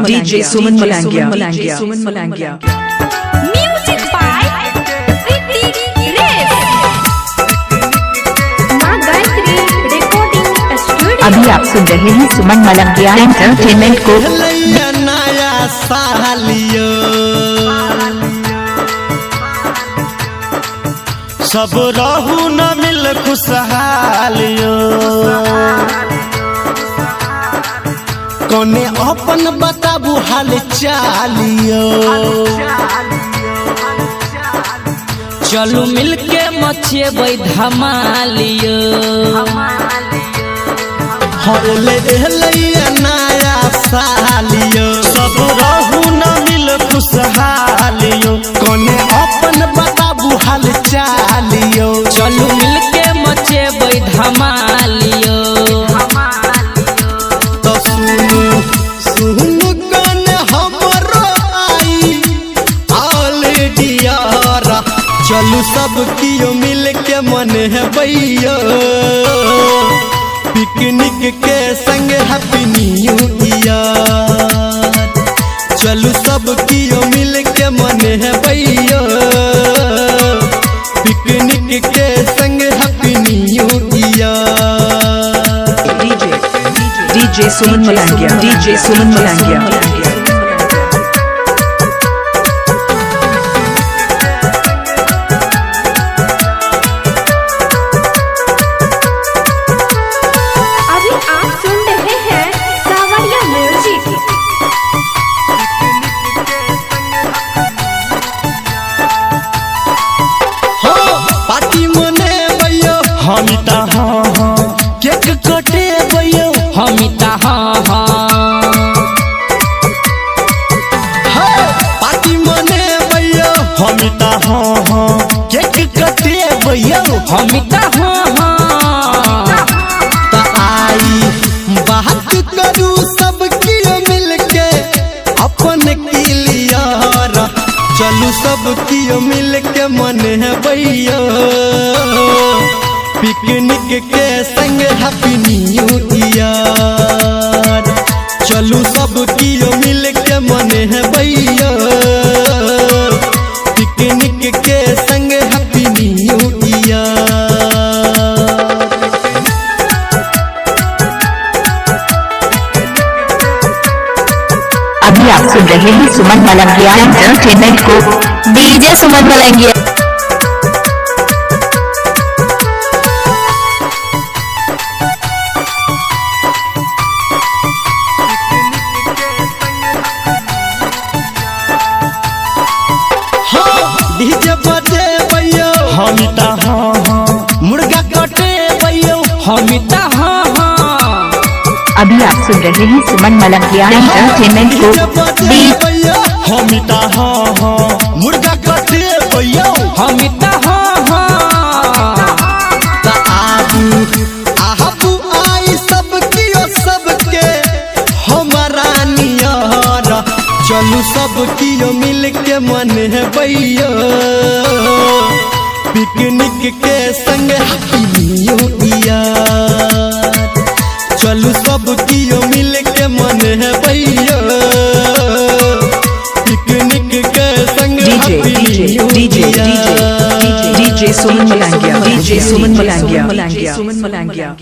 DJ Suman Malangia. Music by Ritik Race. माँ Gayatri recording studio. अभी आप सुन रहे हैं सुमन मलंगिया एंटरटेनमेंट को। नया सालियो सब रहू न मिल खुशहालियो कोने अपन बताबू हाल चालियो चलू मिलके मछे धमालियो हरले नया सालियो सब रहू न मिल खुशहालियो कोने अपन बताबू हाल चालियो चलू मिलके मछे धमालियो तो सुनु कन हमरो आई ऑलरेडी यारा चलू सब कियो मिल के मन है भैया पिकनिक के संग हैप्पी न्यू ईयर चलू सब कियो मिल के मन है भैया पिकनिक के संग happy new year DJ Suman Malangia. अभी आप सुन रहे हैं सावरिया म्यूजिक। हो पार्टी मने भैया हमिता हाँ केक कटे भैया हमिता हाँ पार्टी मने भैया हमिता हाँ केक कटे भैया हमिता हाँ ता आई बात करू सब कियो मिल के अपन क्लियर चलू सब कियो मिल के मन है भैया पिकनिक के संग हैप्पी न्यू ईयर चलू सब कियो मिल के मन है भैया पिकनिक के संग हैप्पी न्यू ईयर अभी आप सुन रहे हैं सुमन मलंगिया एंटरटेनमेंट को। डीजे सुमन मलंगिया। डीजे बजे भैया हमिता हाँ मुर्गा कटे भैया हमिता हाँ अभी आप सुन रहे हैं सुमन मलंगिया एंटरटेनमेंट को। भैया हमिता हाँ मुर्गा कटे भैया हमिता हाँ ता आबू आई सब कियो सबके हमारा नियर चलू सब कियो मिल के मन है भैया पिकनिक के संग हैप्पी न्यू ईयर चलू सब कियो मिल के मन है भैया पिकनिक के संग happy new year DJ Suman Malangia.